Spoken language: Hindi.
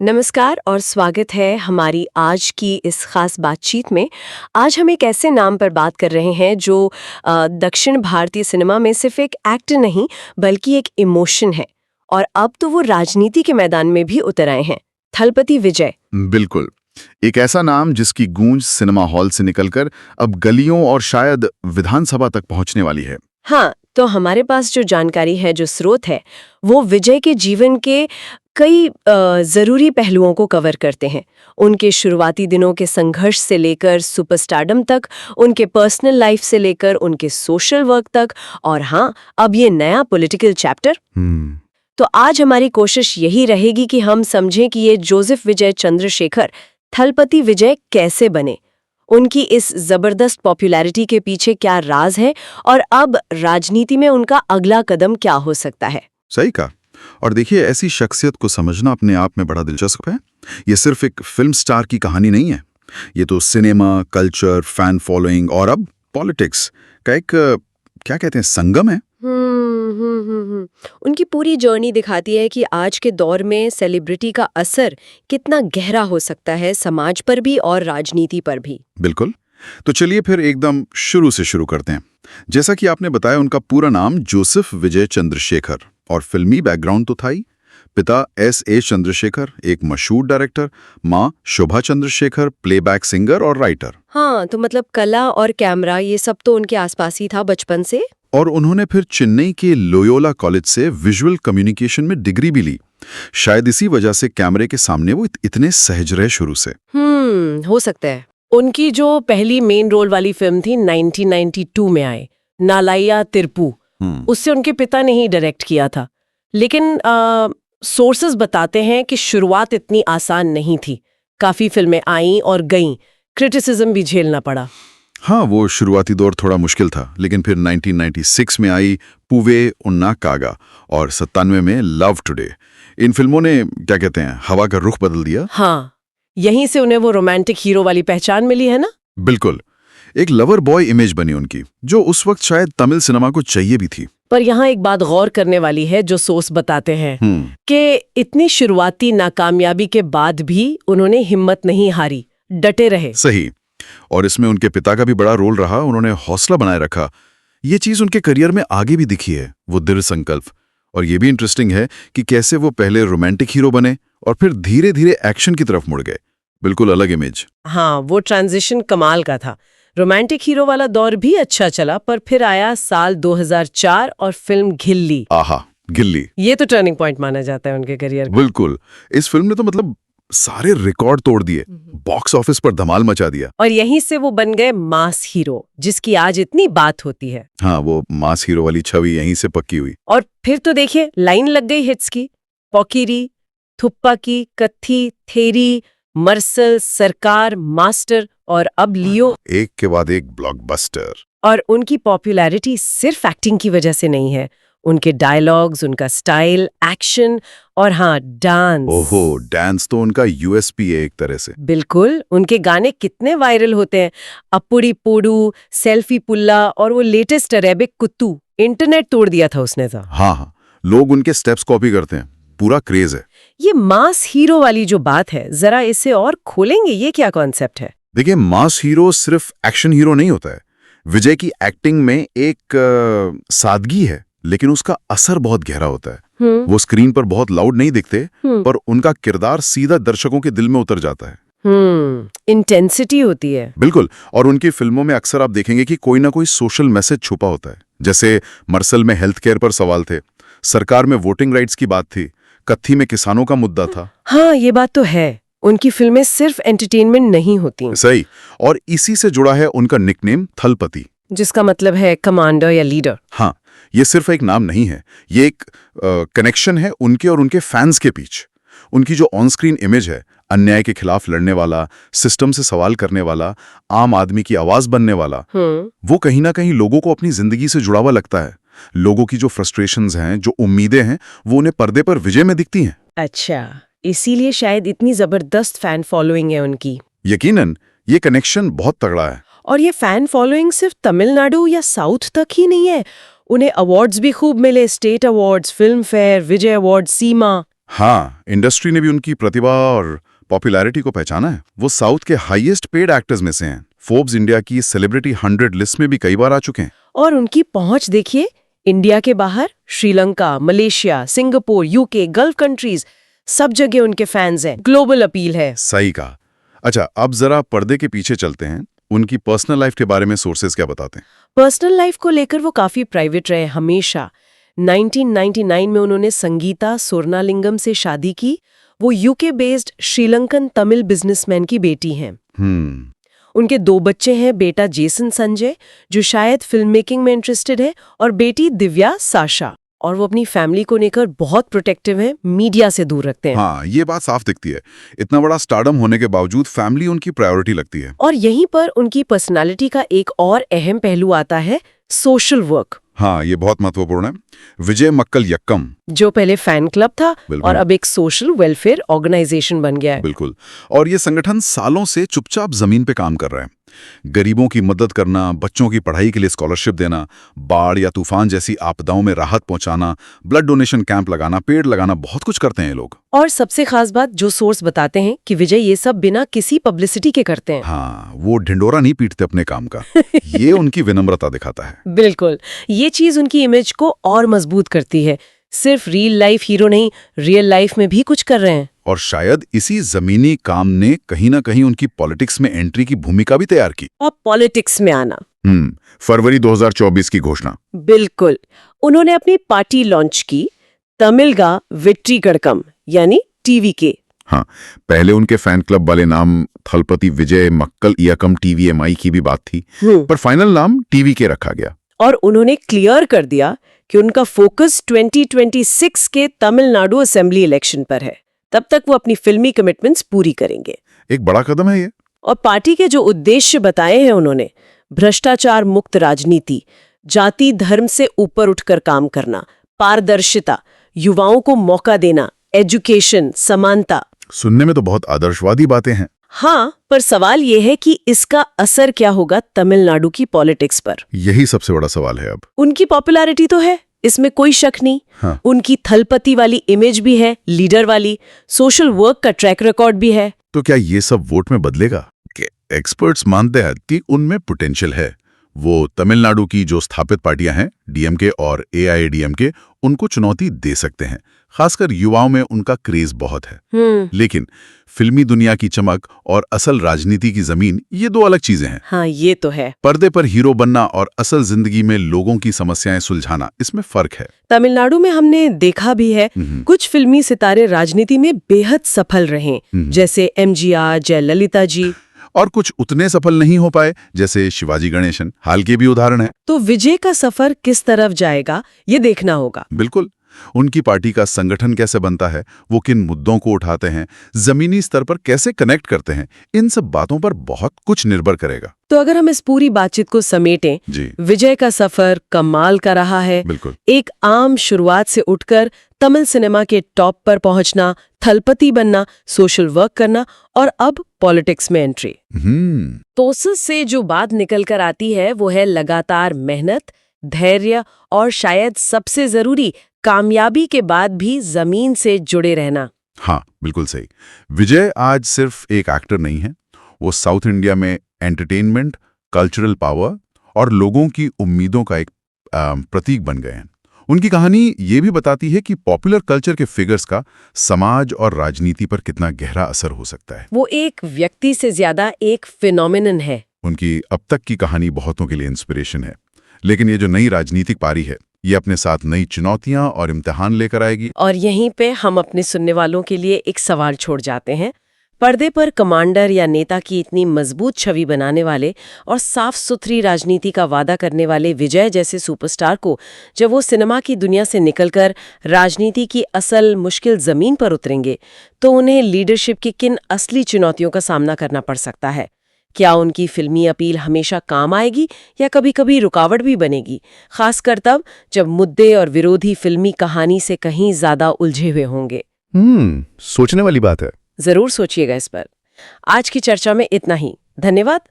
नमस्कार और स्वागत है हमारी आज की इस खास बातचीत में। आज हम एक ऐसे नाम पर बात कर रहे हैं जो दक्षिण भारतीय सिनेमा में सिर्फ एक एक्टर नहीं बल्कि एक इमोशन है और अब तो वो राजनीति के मैदान में भी उतर आए हैं। थलपति विजय। बिल्कुल। एक ऐसा नाम जिसकी गूंज सिनेमा हॉल से निकलकर अब गलियों और शायद विधानसभा तक पहुंचने वाली है। हाँ, तो हमारे पास जो जानकारी है, जो स्रोत है, वो विजय के जीवन के कई जरूरी पहलुओं को कवर करते हैं। उनके शुरुआती दिनों के संघर्ष से लेकर सुपरस्टारडम तक, उनके पर्सनल लाइफ से लेकर उनके सोशल वर्क तक, और हाँ, अब ये नया पॉलिटिकल चैप्टर। तो आज हमारी कोशिश यही रहेगी कि हम समझें कि ये जोसेफ विजय चंद्रशेखर थलपति विजय कैसे बने, उनकी इस जबरदस्त पॉपुलैरिटी के पीछे क्या राज है और अब राजनीति में उनका अगला कदम क्या हो सकता है। सही कहा। और देखिए, ऐसी शख्सियत को समझना अपने आप में बड़ा दिलचस्प है। ये सिर्फ एक फिल्म स्टार की कहानी नहीं है। ये तो सिनेमा, कल्चर, फैन फॉलोइंग और अब पॉलिटिक्स का एक क्या कहते हैं, संगम है। उनकी पूरी जर्नी दिखाती है कि आज के दौर में सेलिब्रिटी का असर कितना गहरा हो सकता है, समाज पर भी और राजनीति पर भी। बिल्कुल। तो चलिए फिर एकदम शुरू से शुरू करते हैं। जैसा कि आपने बताया, उनका पूरा नाम जोसेफ विजय चंद्रशेखर, और फिल्मी बैकग्राउंड तो था ही। पिता S.A. चंद्रशेखर, एक मशहूर डायरेक्टर, माँ शोभा चंद्रशेखर, प्लेबैक सिंगर और राइटर। हाँ, तो मतलब कला और कैमरा ये सब तो उनके आसपास ही था बचपन से। और उन्होंने फिर चेन्नई के लोयोला कॉलेज से विजुअल कम्युनिकेशन में डिग्री भी ली। शायद इसी वजह से कैमरे के सामने वो इतने सहज रहे शुरू से। हो सकता है। उनकी जो पहली मेन रोल वाली फिल्म थी 1992 में आए, नालाइया तिरपू, उससे उनके पिता ने ही डायरेक्ट किया था। लेकिन सोर्सेज बताते हैं कि शुरुआत इतनी आसान नहीं थी। काफी फिल्में आईं और गईं, क्रिटिसिज्म भी झेलना पड़ा। हाँ, वो शुरुआती दौर थोड़ा मुश्किल था, लेकिन फिर 1996 में आई पूवे उन्ना कागा और 97 में लव टुडे। इन फिल्मों ने क्या कहते हैं, हवा का रुख बदल दिया। हाँ, यहीं से उन्हें वो रोमांटिक हीरो वाली पहचान मिली है ना। बिल्कुल। एक लवर बॉय इमेज बनी उनकी, जो उस वक्त शायद तमिल सिनेमा को चाहिए भी थी। पर यहाँ एक बात गौर करने वाली है जो सोर्स बताते हैं कि इतनी शुरुआती नाकामयाबी के बाद भी उन्होंने हिम्मत नहीं हारी, डटे रहे। सही। और इसमें उनके पिता का भी बड़ा रोल रहा। उन्होंने हौसला बनाए रखा। ये चीज उनके करियर में आगे भी दिखी है, वो दृढ़ संकल्प। और ये भी इंटरेस्टिंग है कि कैसे वो पहले रोमांटिक हीरो बने और फिर धीरे धीरे एक्शन की तरफ मुड़ गए। बिल्कुल अलग इमेज। हाँ, वो ट्रांजिशन कमाल का था। रोमांटिक हीरो वाला दौर भी अच्छा चला, पर फिर आया साल 2004 और फिल्म घिल्ली। आहा, गिल्ली। ये तो टर्निंग पॉइंट माना जाता है उनके करियर का। बिल्कुल। इस फिल्म ने तो मतलब सारे रिकॉर्ड तोड़ दिए, बॉक्स ऑफिस पर धमाल मचा दिया। और यहीं से वो बन गए मास हीरो, जिसकी आज इतनी बात होती है। हाँ, वो मास हीरो वाली छवि यहीं से पक्की हुई। और फिर तो देखिए, लाइन लग गई हिट्स की। पोकिरी, थुप्पा की, कत्थी, थेरी, मर्सल, सरकार, मास्टर और अब लियो। एक के बाद एक ब्लॉकबस्टर। और उनकी पॉपुलैरिटी सिर्फ एक्टिंग की वजह से नहीं है, उनके डायलॉग्स, उनका स्टाइल, एक्शन और हाँ, डांस। ओहो, डांस तो उनका यूएसपी है एक तरह से। बिल्कुल। उनके गाने कितने वायरल होते हैं, अपुड़ी पोडू, सेल्फी पुल्ला और वो लेटेस्ट अरेबिक कुत्तू, इंटरनेट तोड़ दिया था उसने तो। हाँ, लोग उनके स्टेप्स कॉपी करते हैं, पूरा क्रेज है। ये मास हीरो वाली जो बात है, जरा इसे और खोलेंगे, ये क्या कॉन्सेप्ट है? देखिए, मास हीरो सिर्फ एक्शन हीरो नहीं होता है। विजय की एक्टिंग में एक सादगी है, लेकिन उसका असर बहुत गहरा होता है। वो स्क्रीन पर बहुत लाउड नहीं दिखते, पर उनका किरदार सीधा दर्शकों के दिल में उतर जाता है। इंटेंसिटी होती है। बिल्कुल। और उनकी फिल्मों में अक्सर आप देखेंगे कि कोई ना कोई सोशल मैसेज छुपा होता है। जैसे मर्सल में हेल्थ केयर पर सवाल थे, सरकार में वोटिंग राइट्स की बात थी, कत्थी में किसानों का मुद्दा था। हाँ, ये बात तो है। उनकी फिल्में सिर्फ एंटरटेनमेंट नहीं होती। सही। और इसी से जुड़ा है उनका निकनेम थलपति, जिसका मतलब है कमांडर या लीडर। हाँ, ये सिर्फ एक नाम नहीं है, ये एक कनेक्शन है उनके और उनके फैंस के बीच। उनकी जो ऑन स्क्रीन इमेज है, अन्याय के खिलाफ लड़ने वाला, सिस्टम से सवाल करने वाला, आम आदमी की आवाज बनने वाला, वो कहीं ना कहीं लोगों को अपनी जिंदगी से जुड़ा हुआ लगता है। लोगों की जो फ्रस्ट्रेशंस हैं, जो उम्मीदें हैं, वो उन्हें पर्दे पर विजय में दिखती हैं। अच्छा, इसीलिए शायद इतनी जबरदस्त फैन फॉलोइंग है उनकी। यकीनन ये कनेक्शन बहुत तगड़ा है। और ये फैन फॉलोइंग सिर्फ तमिलनाडु या साउथ तक ही नहीं है, उन्हें अवार्ड्स भी खूब मिले, स्टेट अवार्ड्स, फिल्म फेयर, विजय अवार्ड, सीमा। हाँ, इंडस्ट्री ने भी उनकी प्रतिभा और पॉपुलैरिटी को पहचाना है। वो साउथ के हाईएस्ट पेड एक्टर्स में से हैं। फोर्ब्स इंडिया की सेलिब्रिटी 100 लिस्ट में भी कई बार आ चुके हैं। और उनकी पहुंच देखिए, इंडिया के बाहर Sri Lanka, Malaysia, Singapore, UK, gulf countries, सब जगह उनके फैंस हैं। ग्लोबल अपील है। सही कहा। अच्छा, अब जरा पर्दे के पीछे चलते हैं। उनकी पर्सनल लाइफ के बारे में सोर्सेज क्या बताते हैं? पर्सनल लाइफ को लेकर वो काफी प्राइवेट रहे हमेशा। 1999 में उन्होंने संगीता सोरनालिंगम से शादी की। वो UK based Sri Lankan Tamil businessman की बेटी हैं। उनके 2 बच्चे हैं, बेटा जेसन संजय जो शायद फिल्म मेकिंग में इंटरेस्टेड है, और बेटी दिव्या साशा। और वो अपनी फैमिली को लेकर बहुत प्रोटेक्टिव हैं, मीडिया से दूर रखते हैं। हाँ, ये बात साफ दिखती है। इतना बड़ा स्टारडम होने के बावजूद फैमिली उनकी प्रायोरिटी लगती है। और यहीं पर उनकी पर्सनालिटी का एक और अहम पहलू आता है, सोशल वर्क। हाँ, ये बहुत महत्वपूर्ण है। विजय मक्कल यक्कम, जो पहले फैन क्लब था बिल्कुल। और अब एक सोशल वेलफेयर ऑर्गेनाइजेशन बन गया है। बिल्कुल। और ये संगठन सालों से चुपचाप जमीन पे काम कर रहा है। गरीबों की मदद करना, बच्चों की पढ़ाई के लिए स्कॉलरशिप देना, बाढ़ या तूफान जैसी आपदाओं में राहत पहुंचाना, ब्लड डोनेशन कैंप लगाना, पेड़ लगाना, बहुत कुछ करते हैं ये लोग। और सबसे खास बात, जो सोर्स बताते हैं कि विजय ये सब बिना किसी पब्लिसिटी के करते हैं। हाँ, वो ढिंडोरा नहीं पीटते अपने काम का। ये उनकी विनम्रता दिखाता है। बिल्कुल, ये चीज उनकी इमेज को और मजबूत करती है। सिर्फ रियल लाइफ हीरो नहीं, रियल लाइफ में भी कुछ कर रहे हैं। और शायद इसी जमीनी काम ने कहीं ना कहीं उनकी पॉलिटिक्स में एंट्री की भूमिका भी तैयार की। और पॉलिटिक्स में आना, फरवरी 2024 की घोषणा। बिल्कुल। उन्होंने अपनी पार्टी लॉन्च की, तमिलगा वेट्री कड़कम, यानी टीवीके। हाँ, पहले उनके फैन क्लब वाले नाम थलपति विजय मक्कल इयकम टीवीएमआई की भी बात थी, पर फाइनल नाम टीवीके रखा गया। और उन्होंने क्लियर कर दिया कि उनका फोकस 2026 के तमिलनाडु असेंबली इलेक्शन पर है। तब तक वो अपनी फिल्मी कमिटमेंट्स पूरी करेंगे। एक बड़ा कदम है ये। और पार्टी के जो उद्देश्य बताए हैं उन्होंने, भ्रष्टाचार मुक्त राजनीति, जाति धर्म से ऊपर उठकर काम करना, पारदर्शिता, युवाओं को मौका देना, एजुकेशन, समानता। सुनने में तो बहुत आदर्शवादी बातें हैं। हाँ, पर सवाल ये है कि इसका असर क्या होगा तमिलनाडु की पॉलिटिक्स पर। यही सबसे बड़ा सवाल है अब। उनकी पॉपुलैरिटी तो है, इसमें कोई शक नहीं। हाँ। उनकी थलपति वाली इमेज भी है, लीडर वाली, सोशल वर्क का ट्रैक रिकॉर्ड भी है। तो क्या ये सब वोट में बदलेगा? एक्सपर्ट्स मानते हैं कि उनमें पोटेंशियल है। वो तमिलनाडु की जो स्थापित पार्टियां हैं, डीएमके और एआईएडीएमके, उनको चुनौती दे सकते हैं। खासकर युवाओं में उनका क्रेज बहुत है। लेकिन फिल्मी दुनिया की चमक और असल राजनीति की जमीन, ये 2 अलग चीजें हैं। हाँ, ये तो है। पर्दे पर हीरो बनना और असल जिंदगी में लोगों की समस्याएं सुलझाना, इसमें फर्क है। तमिलनाडु में हमने देखा भी है, कुछ फिल्मी सितारे राजनीति में बेहद सफल रहे, जैसे एमजीआर, जयललिता जी। और कुछ उतने सफल नहीं हो पाए, जैसे शिवाजी गणेशन, हाल के भी उदाहरण है। तो विजय का सफर किस तरफ जाएगा, ये देखना होगा। बिल्कुल। उनकी पार्टी का संगठन कैसे बनता है, वो किन मुद्दों को उठाते हैं, जमीनी स्तर पर कैसे कनेक्ट करते हैं, इन सब बातों पर बहुत कुछ निर्भर करेगा। तो अगर हम इस पूरी बातचीत को समेटें, जी, विजय का सफर कमाल का रहा है। बिल्कुल। एक आम शुरुआत से उठकर तमिल सिनेमा के टॉप पर पहुंचना, थलपति बनना, सोशल वर्क करना और अब पॉलिटिक्स में एंट्री। प्रोसेस से जो बात निकल कर आती है वो है लगातार मेहनत, धैर्य और शायद सबसे जरूरी, कामयाबी के बाद भी जमीन से जुड़े रहना। हाँ, बिल्कुल सही। विजय आज सिर्फ एक एक्टर नहीं है, वो साउथ इंडिया में एंटरटेनमेंट, कल्चरल पावर और लोगों की उम्मीदों का एक प्रतीक बन गए हैं। उनकी कहानी ये भी बताती है कि पॉपुलर कल्चर के फिगर्स का समाज और राजनीति पर कितना गहरा असर हो सकता है। वो एक व्यक्ति से ज्यादा एक फिनोमिनन है। उनकी अब तक की कहानी बहुतों के लिए इंस्पिरेशन है, लेकिन ये जो नई राजनीतिक पारी है, ये अपने साथ नई चुनौतियां और इम्तिहान लेकर आएगी। और यहीं पे हम अपने सुनने वालों के लिए एक सवाल छोड़ जाते हैं। पर्दे पर कमांडर या नेता की इतनी मजबूत छवि बनाने वाले और साफ सुथरी राजनीति का वादा करने वाले विजय जैसे सुपरस्टार को जब वो सिनेमा की दुनिया से निकलकर राजनीति की असल मुश्किल जमीन पर उतरेंगे, तो उन्हें लीडरशिप की किन असली चुनौतियों का सामना करना पड़ सकता है। क्या उनकी फिल्मी अपील हमेशा काम आएगी या कभी-कभी रुकावट भी बनेगी, खासकर तब जब मुद्दे और विरोधी फिल्मी कहानी से कहीं ज्यादा उलझे हुए होंगे। सोचने वाली बात है। जरूर सोचिएगा इस पर। आज की चर्चा में इतना ही। धन्यवाद।